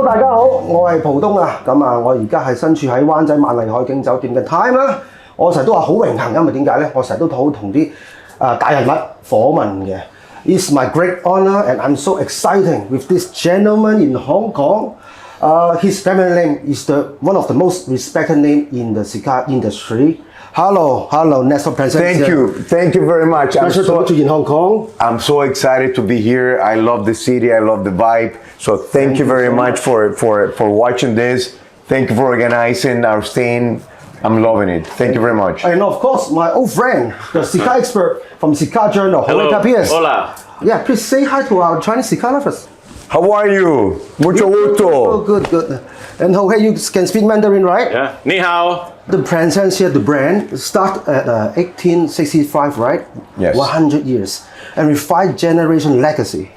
大家好，我係浦東啊，咁啊，我而家係身處喺灣仔萬麗海景酒店嘅 Time 啦。我成日都話好榮幸，因為點解咧？我成日都好同啲大人物訪問嘅。It's my great honor and I'm so excited with this gentleman in Hong Kong. His family name is one of the most respected name in the cigar industry. Hello, Nestor Plasencia. Thank you very much. Pleasure to meet you in Hong Kong. I'm so excited to be here. I love the city, I love the vibe. So thank you very much for watching this. Thank you for organizing our staying. I'm loving it. Thank you very much. And of course, my old friend, the cigar expert from Cigar Journal, Hello. Tapies. Hola. Yeah, please say hi to our Chinese cigar lovers. How are you? Mucho gusto. Oh, good. And Jorge, you can speak Mandarin, right? Yeah. Ni hao. The Plasencia, the brand, started at 1865, right? Yes. 100 years. And with 5-generation legacy.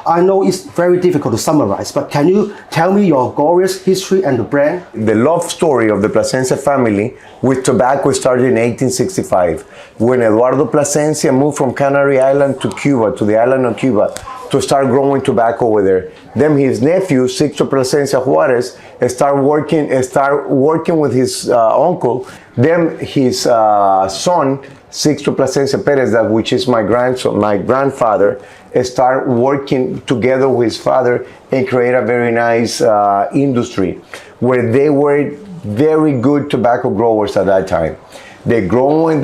I know it's very difficult to summarize, but can you tell me your glorious history and the brand? The love story of the Plasencia family with tobacco started in 1865 when Eduardo Plasencia moved from Canary Island to Cuba, to the island of Cuba, to start growing tobacco over there. Then his nephew, Sixto Plasencia Juarez, started working with his uncle. Then his son, Sixto Plasencia Perez, which is my grandfather, start working together with his father and create a very nice industry where they were very good tobacco growers at that time. They're growing,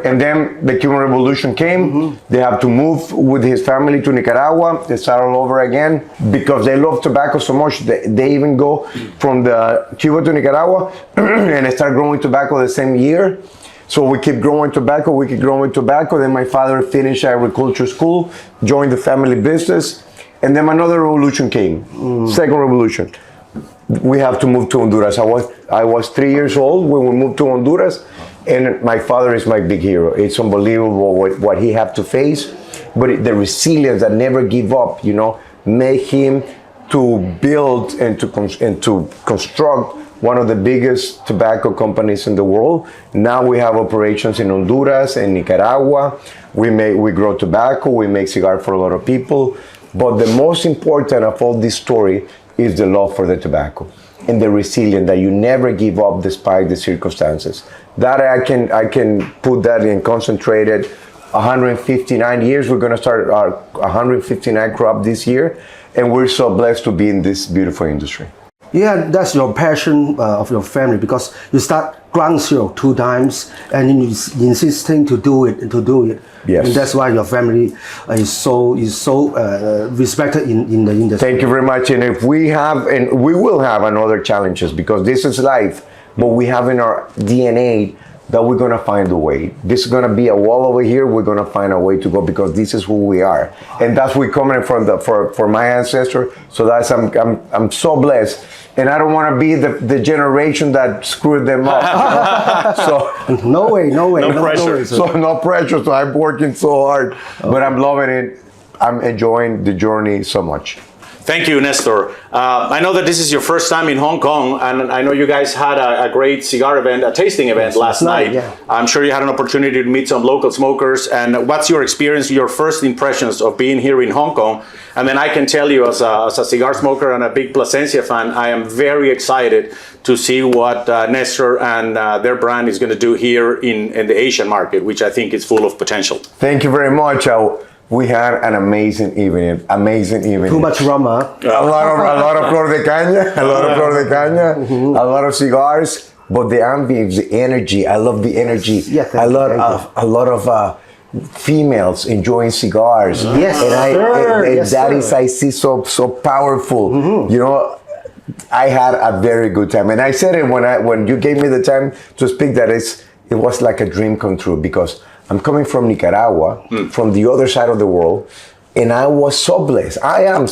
and then the Cuban Revolution came. Mm-hmm. They have to move with his family to Nicaragua. They start all over again because they love tobacco so much. They even go from the Cuba to Nicaragua and they start growing tobacco the same year. So we keep growing tobacco, Then my father finished agriculture school, joined the family business, and then another revolution came, second revolution. We have to move to Honduras. I was 3 years old when we moved to Honduras, and my father is my big hero. It's unbelievable what he had to face, but the resilience that never give up, made him to build and to construct one of the biggest tobacco companies in the world. Now we have operations in Honduras and Nicaragua. We grow tobacco, we make cigars for a lot of people. But the most important of all this story is the love for the tobacco and the resilience that you never give up despite the circumstances. That I can put that in concentrated 159 years. We're gonna start our 159 crop this year. And we're so blessed to be in this beautiful industry. Yeah, that's your passion of your family because you start ground zero 2 times and you insisting to do it. Yes. And that's why your family is so respected in the industry. Thank you very much. And if we will have another challenges because this is life, but we have in our DNA that we're gonna find a way. This is gonna be a wall over here. We're gonna find a way to go because this is who we are, and that's we coming from for my ancestor. So that's I'm so blessed, and I don't want to be the generation that screwed them up. So no way. No pressure. So no pressure. So I'm working so hard, but I'm loving it. I'm enjoying the journey so much. Thank you, Nestor. I know that this is your first time in Hong Kong, and I know you guys had a great cigar event, a tasting event last night. Yeah. I'm sure you had an opportunity to meet some local smokers. And what's your experience, your first impressions of being here in Hong Kong? And then I can tell you, as a cigar smoker and a big Plasencia fan, I am very excited to see what Nestor and their brand is going to do here in the Asian market, which I think is full of potential. Thank you very much. We had an amazing evening. Too much rum, huh? A lot of flor de caña, a lot of cigars, but the ambience, the energy. I love the energy. Yeah, a lot of females enjoying cigars. Yes, and that is I see so powerful. Mm-hmm. I had a very good time, and I said it when you gave me the time to speak that it was like a dream come true because I'm coming from Nicaragua, from the other side of the world, and I was so blessed. I am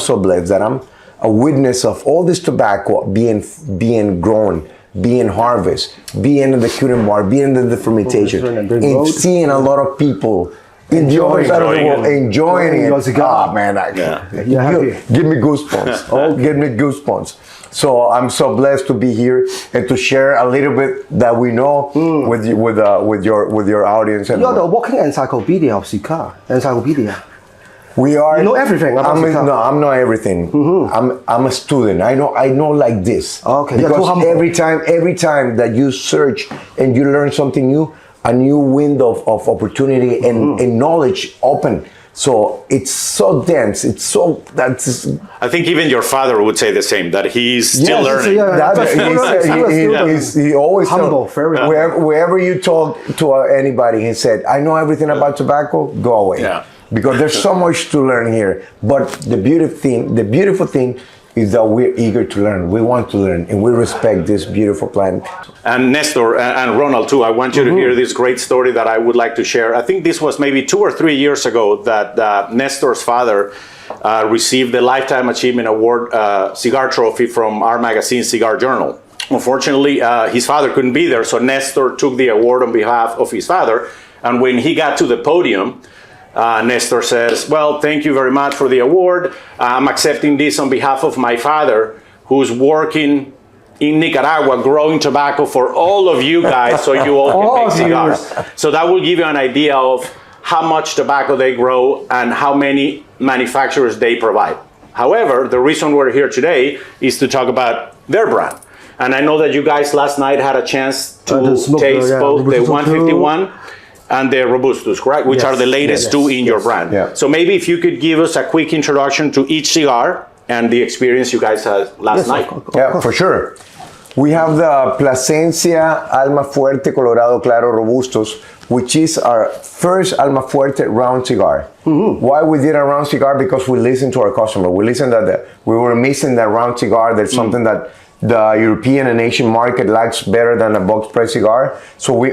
so blessed that I'm a witness of all this tobacco being grown, being harvested, being in the curing bar, being in the fermentation, and seeing a lot of people enjoying it. Oh man, give me goosebumps. Give me goosebumps. So I'm so blessed to be here and to share a little bit that we know with your audience. You're the walking encyclopedia of cigar. We are. You know everything about cigar. No, I'm not everything. I'm a student. I know like this. Okay, because every time that you search and you learn something new, a new window of opportunity and knowledge open. So it's so dense. It's so I think even your father would say the same, that he's still learning. He always humble, very humble. Wherever you talk to anybody, he said, "I know everything about tobacco. Go away." Yeah. Because there's so much to learn here. But the beautiful thing is that we're eager to learn. We want to learn, and we respect this beautiful planet. And Nestor and Ronald too, I want you to hear this great story that I would like to share. I think this was maybe 2 or 3 years ago that Nestor's father received the Lifetime Achievement Award cigar trophy from our magazine, Cigar Journal. Unfortunately, his father couldn't be there, so Nestor took the award on behalf of his father. And when he got to the podium, Nestor says, "Well, thank you very much for the award. I'm accepting this on behalf of my father, who's working in Nicaragua growing tobacco for all of you guys so you all can make cigars." So that will give you an idea of how much tobacco they grow and how many manufacturers they provide. However, the reason we're here today is to talk about their brand. And I know that you guys last night had a chance to taste both the 151 and the Robustus, correct? Which are the latest two in your brand. Yeah. So maybe if you could give us a quick introduction to each cigar and the experience you guys had last night. Yeah, for sure. We have the Plasencia Alma Fuerte Colorado-Claro Robustos, which is our first Alma Fuerte round cigar. Why we did a round cigar? Because we listened to our customer. We listened that we were missing that round cigar. That's something that the European and Asian market likes better than a box press cigar. So we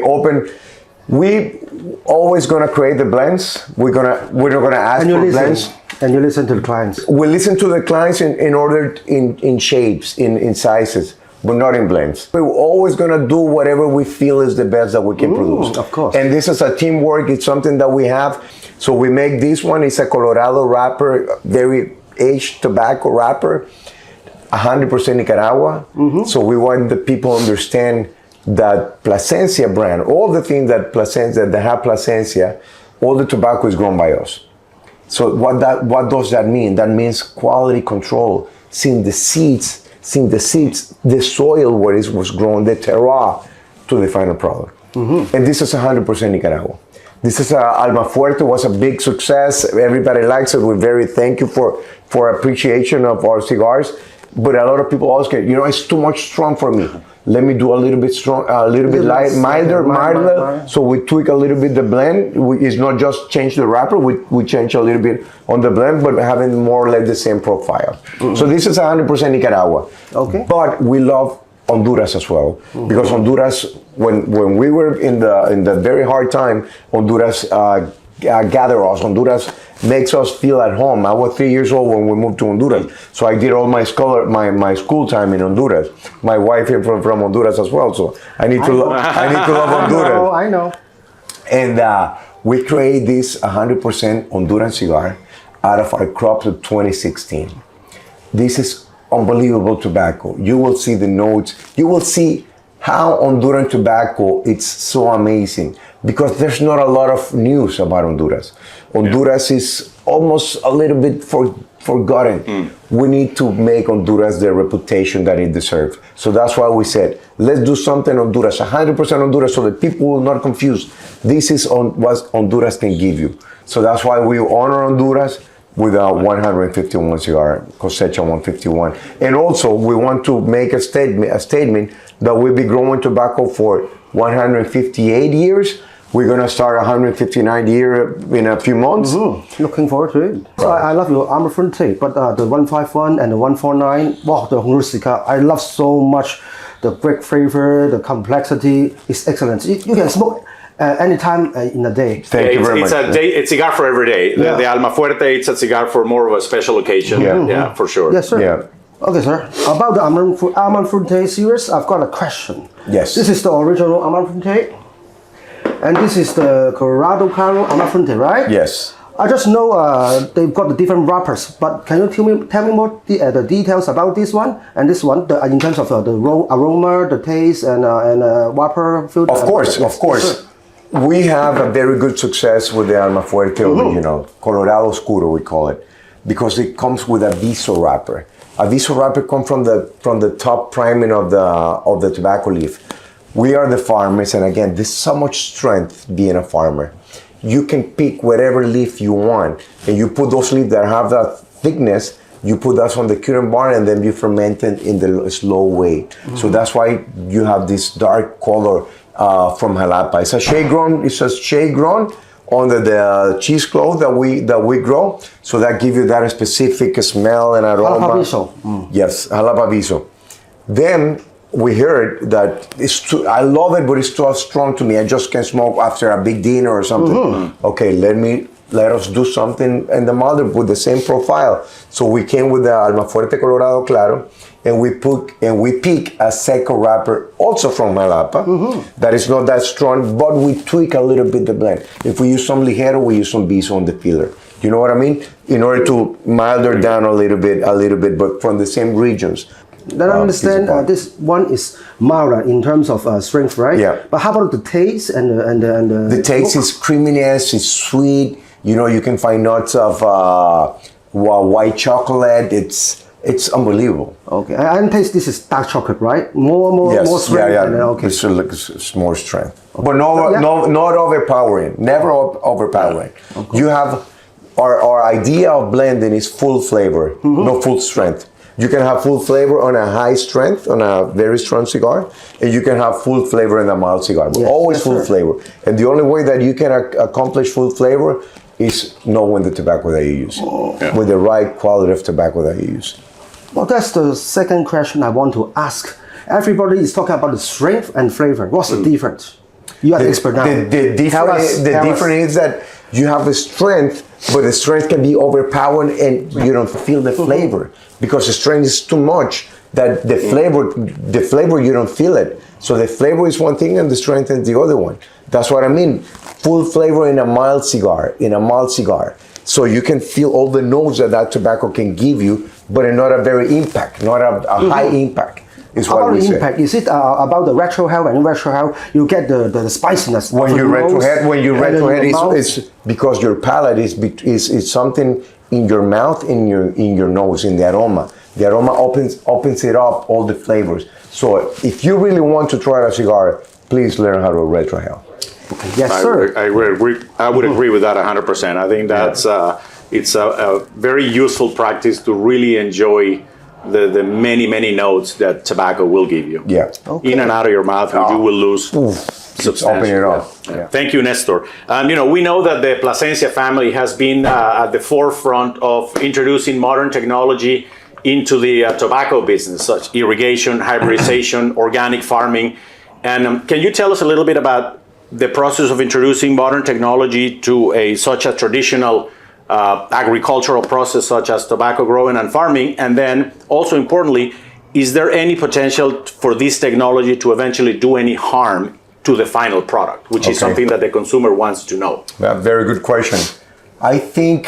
always gonna create the blends. We're not gonna ask for blends. And you listen to the clients. We listen to the clients in shapes, in sizes, but not in blends. We're always gonna do whatever we feel is the best that we can produce. Of course. And this is a teamwork. It's something that we have. So we make this one. It's a Colorado wrapper, very aged tobacco wrapper, 100% Nicaragua. So we want the people to understand that Plasencia brand, all the things that have Plasencia, all the tobacco is grown by us. So what does that mean? That means quality control, seeing the seeds, the soil where it was grown, the terroir to the final product. And this is 100% Nicaragua. This is Alma Fuerte, was a big success. Everybody likes it. We're very thankful for appreciation of our cigars. But a lot of people always get, it's too much strong for me. Let me do a little bit strong, a little bit light, milder. So we tweak a little bit the blend. It's not just change the wrapper. We change a little bit on the blend, but having more or less the same profile. So this is 100% Nicaragua. Okay. But we love Honduras as well, because Honduras, when we were in the very hard time, Honduras gather us. Honduras makes us feel at home. I was 3 years old when we moved to Honduras, so I did all my school time in Honduras. My wife is from Honduras as well, so I need to love Honduras. I know. And we create this 100% Honduran cigar out of our crop of 2016. This is unbelievable tobacco. You will see the notes. You will see how Honduran tobacco, it's so amazing, because there's not a lot of news about Honduras. Honduras is almost a little bit forgotten. We need to make Honduras the reputation that it deserves. So that's why we said, let's do something Honduras, 100% Honduras, so that people will not confuse. This is what Honduras can give you. So that's why we honor Honduras with a 151 cigar, Cosechaz 151. And also, we want to make a statement that we'll be growing tobacco for 158 years. We're gonna start 159 year in a few months. Looking forward to it. So I love your Alma Fuerte, but the 151 and the 149, wow, the Honduras cigar, I love so much. The great flavor, the complexity is excellent. You can smoke anytime in the day. Thank you very much. It's a cigar for every day. The Alma Fuerte, it's a cigar for more of a special occasion. Yeah, for sure. Yes, sir. Yeah. Okay, sir. About the Alma Fuerte series, I've got a question. Yes. This is the original Alma Fuerte, and this is the Colorado-Claro Alma Fuerte, right? Yes. I just know they've got the different wrappers, but can you tell me more the details about this one and this one, in terms of the aroma, the taste, and wrapper feel? Of course. Yes, sir. We have a very good success with the Alma Fuerte Original, Colorado Oscuro we call it, because it comes with a viso wrapper. A viso wrapper comes from the top priming of the tobacco leaf. We are the farmers, and again, there's so much strength being a farmer. You can pick whatever leaf you want, and you put those leaves that have that thickness, you put that on the curing barn, and then you ferment it in the slow way. So that's why you have this dark color from Jalapa. It's a shade grown under the cheese cloth that we grow. So that gives you that specific smell and aroma. Jalapa viso. Yes, Jalapa viso. Then we heard that I love it, but it's too strong to me. I just can't smoke after a big dinner or something. Okay, let us do something in the mother with the same profile. So we came with the Alma Fuerte Colorado-Claro, and we pick a seco wrapper also from Jalapa that is not that strong, but we tweak a little bit the blend. If we use some ligero, we use some viso on the filler. You know what I mean? In order to milder down a little bit, but from the same regions. Then I understand this one is milder in terms of strength, right? Yeah. But how about the taste and the taste is creaminess, it's sweet. You know, you can find notes of white chocolate. It's unbelievable. Okay, and taste this is dark chocolate, right? More strength. Yeah. Okay. It's more strength, but not overpowering. Never overpowering. Okay. You have our idea of blending is full flavor, no full strength. You can have full flavor on a high strength, on a very strong cigar, and you can have full flavor in a mild cigar, but always full flavor. And the only way that you can accomplish full flavor is knowing the tobacco that you use, with the right quality of tobacco that you use. Well, that's the second question I want to ask. Everybody is talking about the strength and flavor. What's the difference? You are the expert now. The difference is that you have the strength, but the strength can be overpowering and you don't feel the flavor. Because the strength is too much that the flavor you don't feel it. So the flavor is one thing and the strength is the other one. That's what I mean. Full flavor in a mild cigar, So you can feel all the notes that tobacco can give you, but not a very impact, not a high impact. Is what we say. Impact? Is it about the retrohale? And in retrohale, you get the spiciness. When you retrohale, it's because your palate is something in your mouth, in your nose, in the aroma. The aroma opens it up, all the flavors. So if you really want to try a cigar, please learn how to retrohale. Okay. Yes, sir. I would agree with that 100%. I think that's it's a very useful practice to really enjoy the many notes that tobacco will give you. Yeah. Okay. In and out of your mouth, you will lose. It's opening it up. Yeah. Thank you, Nestor. We know that the Plasencia family has been at the forefront of introducing modern technology into the tobacco business, such irrigation, hybridization, organic farming. And can you tell us a little bit about the process of introducing modern technology to such a traditional agricultural process such as tobacco growing and farming? And then also importantly, is there any potential for this technology to eventually do any harm to the final product, which is something that the consumer wants to know? Very good question. I think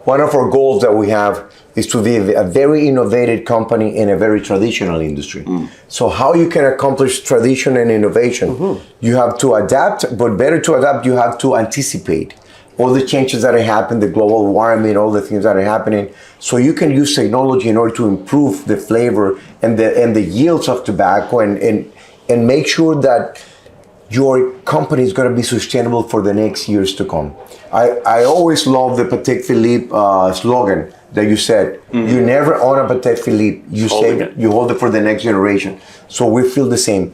one of our goals that we have is to be a very innovative company in a very traditional industry. So how you can accomplish tradition and innovation? You have to adapt, but better to adapt, you have to anticipate all the changes that are happening, the global warming, all the things that are happening. So you can use technology in order to improve the flavor and the yields of tobacco and make sure that your company is going to be sustainable for the next years to come. I always love the Patek Philippe slogan that you said. You never own a Patek Philippe. You hold it for the next generation. So we feel the same.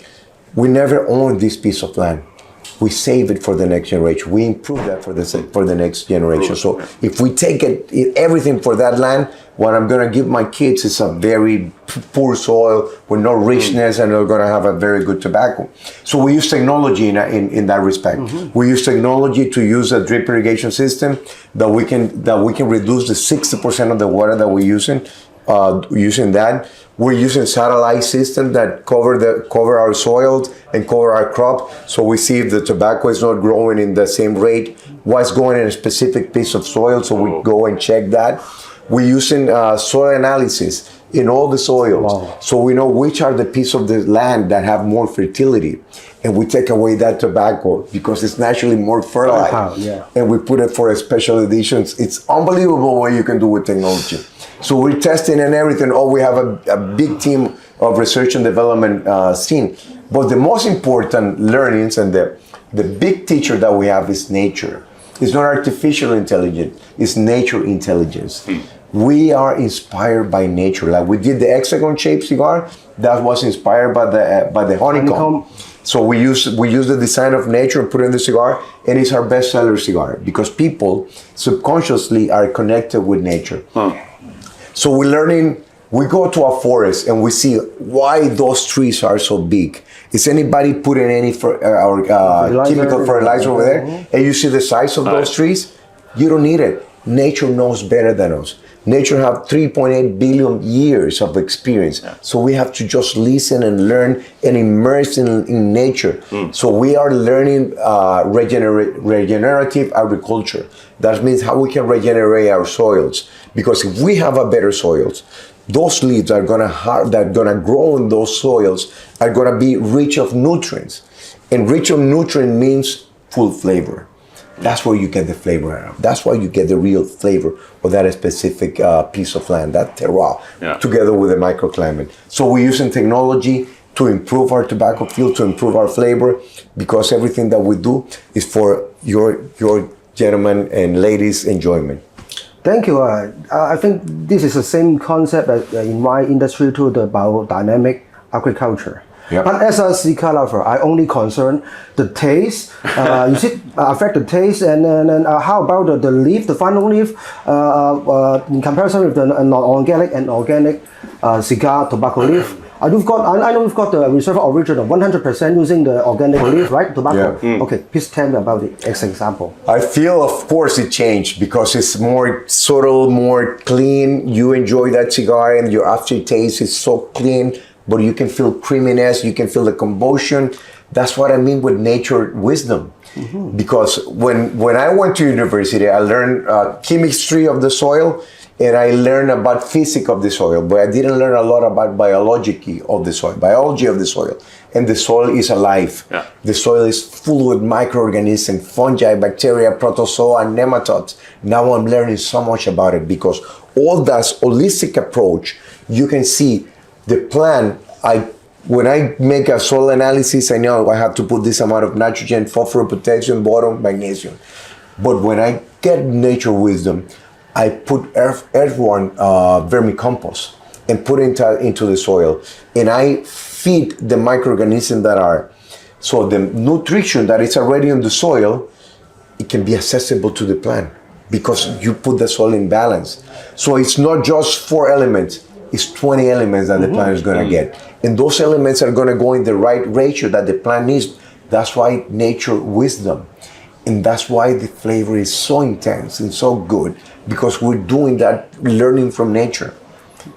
We never own this piece of land. We save it for the next generation. We improve that for the next generation. So if we take everything for that land, what I'm going to give my kids is a very poor soil with no richness, and they're going to have a very good tobacco. So we use technology in that respect. We use technology to use a drip irrigation system that we can reduce the 60% of the water that we're using that. We're using satellite systems that cover our soils and cover our crop, so we see if the tobacco is not growing in the same rate, what's going in a specific piece of soil, so we go and check that. We're using soil analysis in all the soils. Wow. So we know which are the pieces of the land that have more fertility. And we take away that tobacco because it's naturally more fertile. Yeah. And we put it for a special editions. It's unbelievable what you can do with technology. So we're testing and everything. Oh, we have a big team of research and development scene. But the most important learnings and the big teacher that we have is nature. It's not artificial intelligence, it's nature intelligence. We are inspired by nature. Like we did the hexagon-shaped cigar, that was inspired by the honeycomb. So we use the design of nature and put it in the cigar, and it's our bestseller cigar because people subconsciously are connected with nature. So we're learning. We go to a forest and we see why those trees are so big. Is anybody putting any chemical fertilizer over there? And you see the size of those trees? You don't need it. Nature knows better than us. Nature have 3.8 billion years of experience. So we have to just listen and learn and immerse in nature. So we are learning regenerative agriculture. That means how we can regenerate our soils. Because if we have a better soils, those leaves that are gonna grow in those soils are gonna be rich of nutrients. And rich of nutrient means full flavor. That's where you get the flavor out of. That's why you get the real flavor of that specific piece of land, that terroir, together with the microclimate. So we're using technology to improve our tobacco field, to improve our flavor, because everything that we do is for your gentlemen and ladies' enjoyment. Thank you. I think this is the same concept in my industry too, the biodynamic agriculture. Yep. But as a cigar lover, I only concern the taste. Is it affect the taste? And how about the leaf, the final leaf, in comparison with the non-organic and organic cigar tobacco leaf? I know we've got the Reserva original, 100% using the organic leaf, right? Tobacco. Yeah. Okay, please tell me about it as an example. I feel, of course, it changed because it's more subtle, more clean. You enjoy that cigar and your aftertaste is so clean, but you can feel creaminess, you can feel the combustion. That's what I mean with nature wisdom. Because when I went to university, I learned chemistry of the soil, and I learned about physics of the soil, but I didn't learn a lot about biology of the soil. And the soil is alive. Yeah. The soil is full with microorganisms, fungi, bacteria, protozoa, and nematodes. Now I'm learning so much about it because all that holistic approach, you can see the plant. When I make a soil analysis, I know I have to put this amount of nitrogen, phosphorus, potassium, boron, magnesium. But when I get nature wisdom, I put earthworm vermicompost and put it into the soil, and I feed the microorganisms that are. So the nutrition that is already in the soil, it can be accessible to the plant because you put the soil in balance. So it's not just 4 elements, it's 20 elements that the plant is gonna get. And those elements are gonna go in the right ratio that the plant needs. That's why nature wisdom. And that's why the flavor is so intense and so good, because we're doing that learning from nature.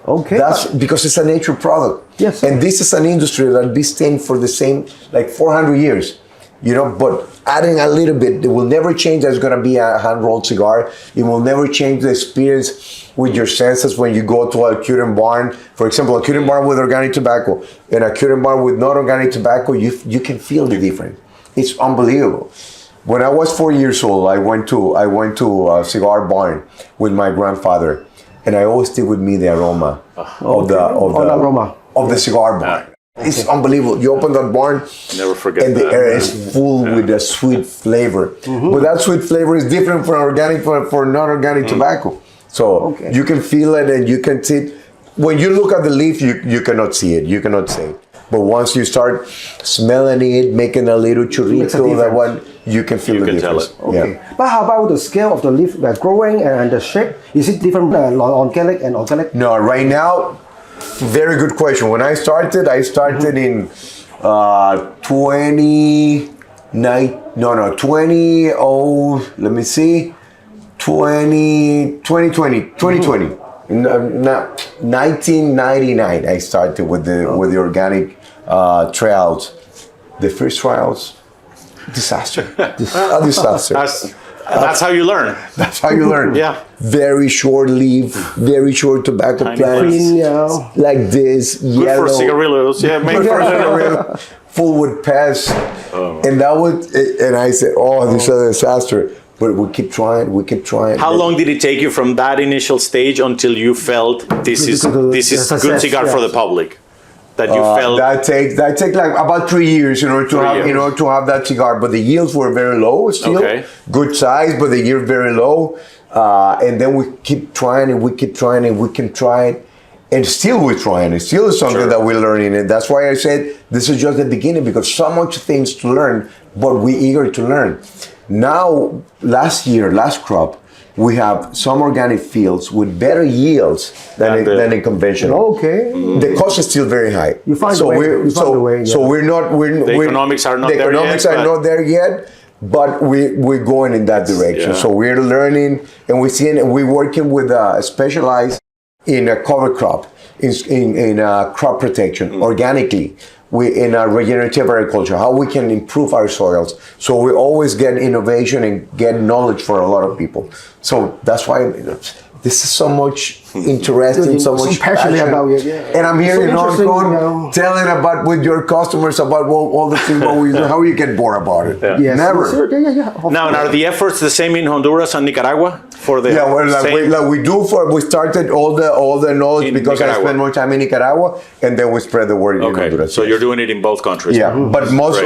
Okay. That's because it's a nature product. Yes. And this is an industry that be staying for the same, like 400 years, but adding a little bit, it will never change. There's going to be a hand-rolled cigar. It will never change the experience with your senses when you go to a curing barn. For example, a curing barn with organic tobacco and a curing barn with not organic tobacco, you can feel the difference. It's unbelievable. When I was 4 years old, I went to a cigar barn with my grandfather, and I always take with me the aroma of the cigar barn. It's unbelievable. You open that barn, never forget and the air is full with a sweet flavor. But that sweet flavor is different from organic for non-organic tobacco. So you can feel it and you can see it. When you look at the leaf, you cannot see it. You cannot say it. But once you start smelling it, making a little churrito, that one, you can feel the difference. Tell it. Okay. Yeah. But how about the scale of the leaf growing and the shape? Is it different non-organic and organic? No, right now, very good question. When I started in 2020. In 1999, I started with the organic trials. The first trials, disaster. A disaster. That's how you learn. That's how you learn. Yeah. Very short leaf, very short tobacco Tiny plants, Green, yeah. like this, Good yellow. for cigarillos. Yeah, make for cigarillos. Full with pests. Oh. And that was, and I said, oh, this is a disaster. But we keep trying, we keep trying. How long did it take you from that initial stage until you felt this is good cigar for the public? That you felt that takes like about 3 years in order to have that cigar. But the yields were very low still. Okay. Good size, but the yield very low. And then we keep trying and we keep trying and we can try it. And still we're trying. It still is something that we're learning. And that's why I said this is just the beginning, because so much things to learn, but we're eager to learn. Now, last crop, we have some organic fields with better yields than in conventional. Okay. The cost is still very high. You find the way. So we're not. the economics are not the there economics yet. are not there yet, but we're going in that direction. Yeah. So we're learning, and we're working with specialized in a cover crop, in crop protection organically. In regenerative agriculture, how we can improve our soils. So we always get innovation and get knowledge for a lot of people. So that's why this is so much interesting, so much passionate passion. about it. Yeah. And I'm here So in Hong interesting, Kong telling about with your customers about all the things what we do. How you get bored about it? Yeah. Yes. Never. Now, and are the efforts the same in Honduras and Nicaragua for the? Yeah, well, we started all the knowledge In because Nicaragua. I spent more time in Nicaragua, and then we spread the word in Okay, Honduras. so you're doing it in both countries. Yeah, but most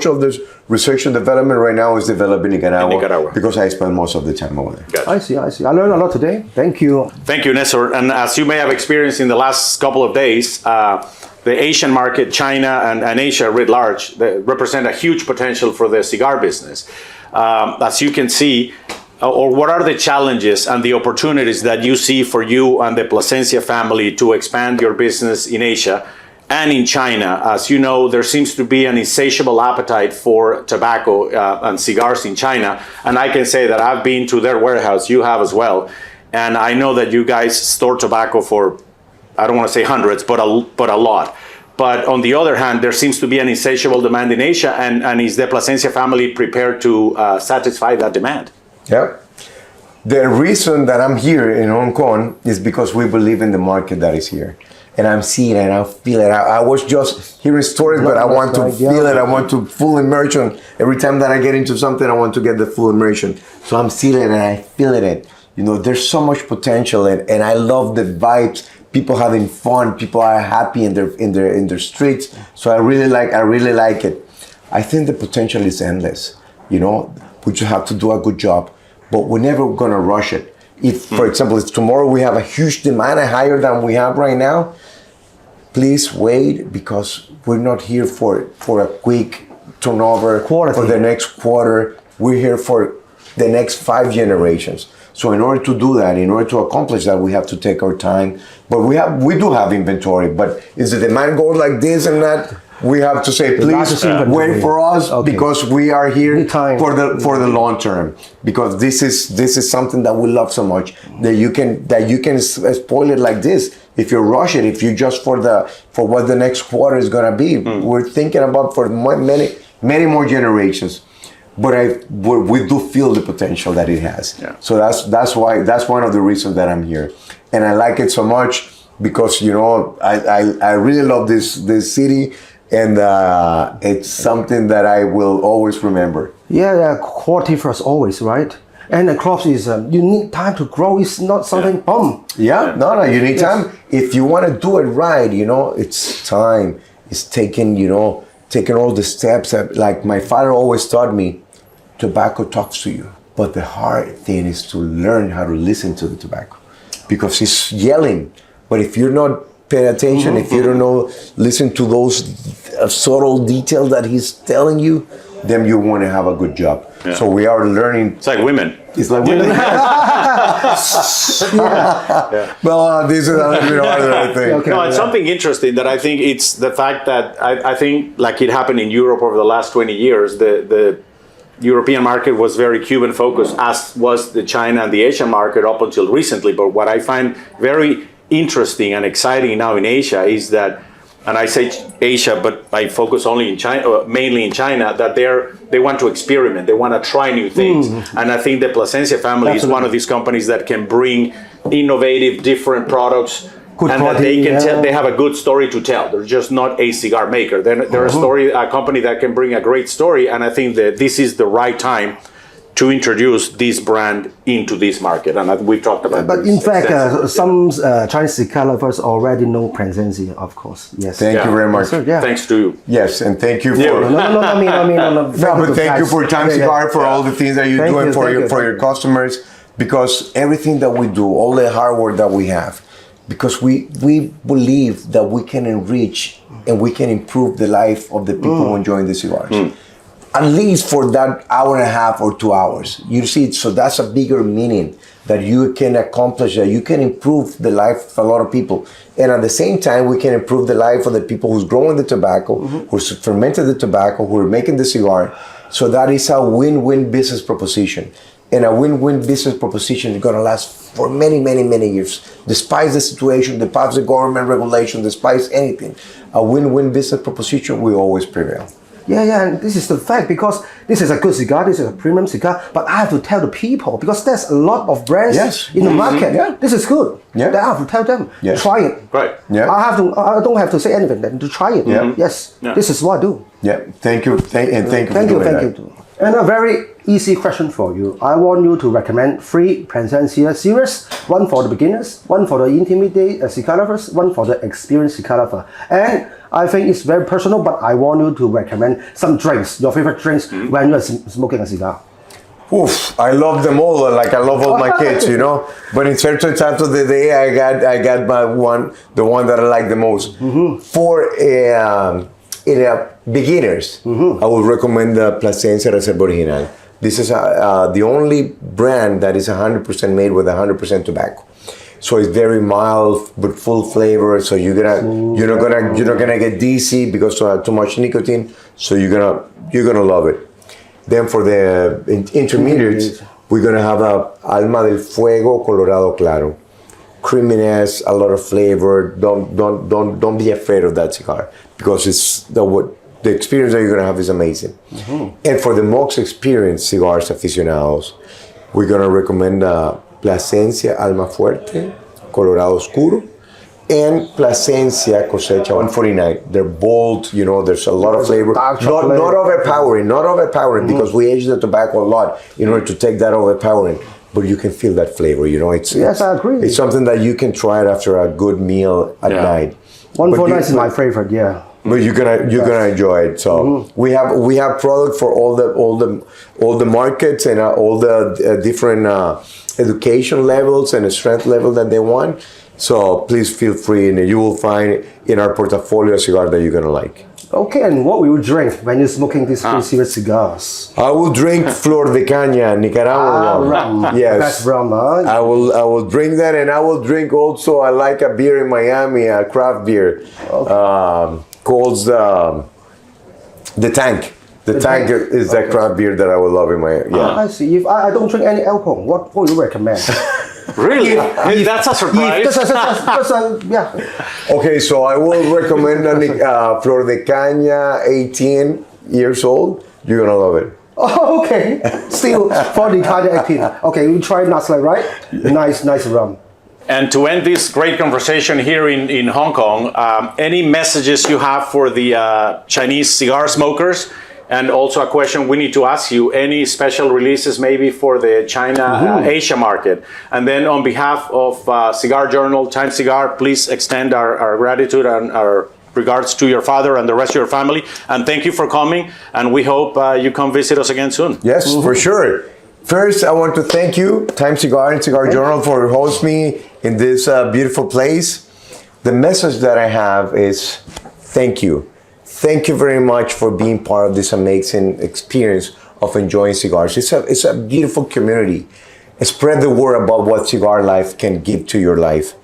of the research and development right now is developed in Nicaragua, because I spend most of the time over there. Gotcha. I see. I learned a lot today. Thank you. Thank you, Nestor. And as you may have experienced in the last couple of days, the Asian market, China and Asia writ large, they represent a huge potential for the cigar business. As you can see, or what are the challenges and the opportunities that you see for you and the Plasencia family to expand your business in Asia and in China? As you know, there seems to be an insatiable appetite for tobacco and cigars in China. And I can say that I've been to their warehouse, you have as well. And I know that you guys store tobacco for, I don't want to say hundreds, but a lot. But on the other hand, there seems to be an insatiable demand in Asia, and is the Plasencia family prepared to satisfy that demand? Yeah. The reason that I'm here in Hong Kong is because we believe in the market that is here. And I'm seeing it, and I feel it. I was just hearing stories, but I want to feel it. I want to full immersion. Every time that I get into something, I want to get the full immersion. So I'm seeing it and I feel it. You know, there's so much potential, and I love the vibes. People having fun. People are happy in their streets. So I really like it. I think the potential is endless. You know, we just have to do a good job, but we're never gonna rush it. If, for example, if tomorrow we have a huge demand, higher than we have right now, please wait, because we're not here for a quick turnover for the next quarter. We're here for the next 5 generations. So in order to do that, in order to accomplish that, we have to take our time. But we do have inventory. But is the demand goes like this and that? We have to say, please wait for us, because we are here for the long term. Because this is something that we love so much, that you can spoil it like this. If you rush it, if you just for what the next quarter is gonna be, we're thinking about for many more generations. But we do feel the potential that it has. Yeah. So that's one of the reasons that I'm here, and I like it so much because, you know, I really love this city. And it's something that I will always remember. Yeah, quality first always, right? And the crops is, you need time to grow. It's not something boom. Yeah, no, you need time. If you want to do it right, you know, it's time. It's taking all the steps. Like my father always taught me, tobacco talks to you. But the hard thing is to learn how to listen to the tobacco, because he's yelling. But if you're not paying attention, if you don't know, listen to those subtle details that he's telling you, then you want to have a good job. Yeah. So we are learning. It's like women. It's like women. Well, this is a little bit harder, I think. Okay. No, it's something interesting that I think it's the fact that I think, like it happened in Europe over the last 20 years, the European market was very Cuban focused, as was the China and the Asian market up until recently. But what I find very interesting and exciting now in Asia is that and I say Asia, but I focus only in China, mainly in China, that they want to experiment, they want to try new things. And I think the Plasencia family is one of these companies that can bring innovative, different products. Good and quality, that they can they have a good story to tell. They're just not a cigar maker. They're a company that can bring a great story. And I think that this is the right time to introduce this brand into this market. And we've talked about But in fact, some Chinese cigar lovers already know Plasencia, of course. Yes. Thank you very much. Sir, yeah. Thanks to you. Yes, and thank you for... No, I mean, No, but thank you for Time Cigar, for all the things that you're doing for your customers, because everything that we do, all the hard work that we have, because we believe that we can enrich and we can improve the life of the people enjoying the cigars. At least for that hour and a half or 2 hours. You see, so that's a bigger meaning that you can accomplish, that you can improve the life of a lot of people. And at the same time, we can improve the life of the people who's growing the tobacco, who's fermented the tobacco, who are making the cigar. So that is a win-win business proposition. And a win-win business proposition is going to last for many, many, many years. Despite the situation, despite the government regulation, despite anything, a win-win business proposition will always prevail. Yeah, and this is the fact, because this is a good cigar, this is a premium cigar, but I have to tell the people, because there's a lot of brands in the market. This is good. I have to tell them, try it. Right. I don't have to say anything, then to try it. Yes, this is what I do. Yeah, thank you. Thank you. And a very easy question for you. I want you to recommend 3 Plasencia series, one for the beginners, one for the intermediate cigar lovers, one for the experienced cigar lover. And I think it's very personal, but I want you to recommend some drinks, your favorite drinks when you're smoking a cigar. Oof, I love them all, like I love all my kids, you know. But in certain times of the day, I got the one that I like the most. For beginners, I would recommend the Plasencia Reserva Original. This is the only brand that is 100% made with 100% tobacco. So it's very mild but full flavor. So you're not gonna get dizzy because of too much nicotine. So you're gonna love it. Then for the intermediates, we're gonna have a Alma Fuerte Colorado-Claro. Creaminess, a lot of flavor. Don't be afraid of that cigar, because it's the experience that you're gonna have is amazing. And for the most experienced cigars aficionados, we're gonna recommend Plasencia Alma Fuerte Colorado Oscuro and Plasencia Cosechaz 149. They're bold, you know, there's a lot of flavor. Not overpowering, because we age the tobacco a lot in order to take that overpowering. But you can feel that flavor, you know. Yes, I agree. It's something that you can try it after a good meal at night. 149 is my favorite, But you're gonna enjoy it. So we have product for all the markets and all the different education levels and the strength level that they want. So please feel free, and you will find in our portfolio a cigar that you're gonna like. Okay, and what will you drink when you're smoking these 3 series cigars? I will drink Flor de Caña, Nicaragua rum. Yes, that's rum. I will drink that, and I will drink also. I like a beer in Miami, a craft beer, called the Tank. The Tank is that craft beer that I would love in Miami. I see. If I don't drink any alcohol, what would you recommend? Really? That's a surprise. Okay, so I will recommend Flor de Caña, 18 years old. You're gonna love it. Oh, okay. Still, Flor de Caña 18. Okay, we try Nasla, right? Nice rum. And to end this great conversation here in Hong Kong, any messages you have for the Chinese cigar smokers? And also a question we need to ask you, any special releases maybe for the China, Asia market? And then on behalf of Cigar Journal, Time Cigar, please extend our gratitude and our regards to your father and the rest of your family. And thank you for coming. And we hope you come visit us again soon. Yes, for sure. First, I want to thank you, Time Cigar and Cigar Journal, for hosting me in this beautiful place. The message that I have is thank you. Thank you very much for being part of this amazing experience of enjoying cigars. It's a beautiful community. Spread the word about what cigar life can give to your life.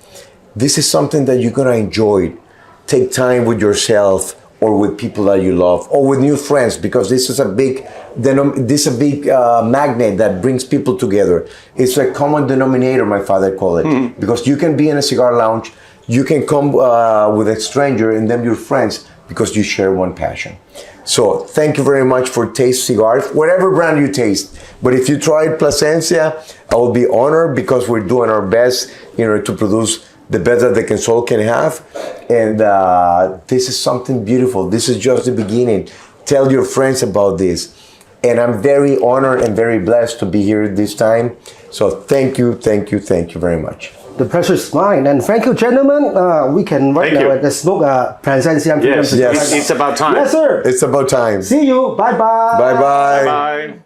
This is something that you're gonna enjoy. Take time with yourself or with people that you love or with new friends, because this is a big magnet that brings people together. It's a common denominator, my father called it, because you can be in a cigar lounge, you can come with a stranger and then you're friends because you share one passion. So thank you very much for taste cigars, whatever brand you taste. But if you try Plasencia, I will be honored because we're doing our best in order to produce the best that the console can have. And this is something beautiful. This is just the beginning. Tell your friends about this. And I'm very honored and very blessed to be here this time. So thank you very much. The pleasure is mine, and thank you, gentlemen. We can right now smoke Plasencia. Yes, it's about time. Yes, sir. It's about time. See you. Bye-bye. Bye-bye. Bye.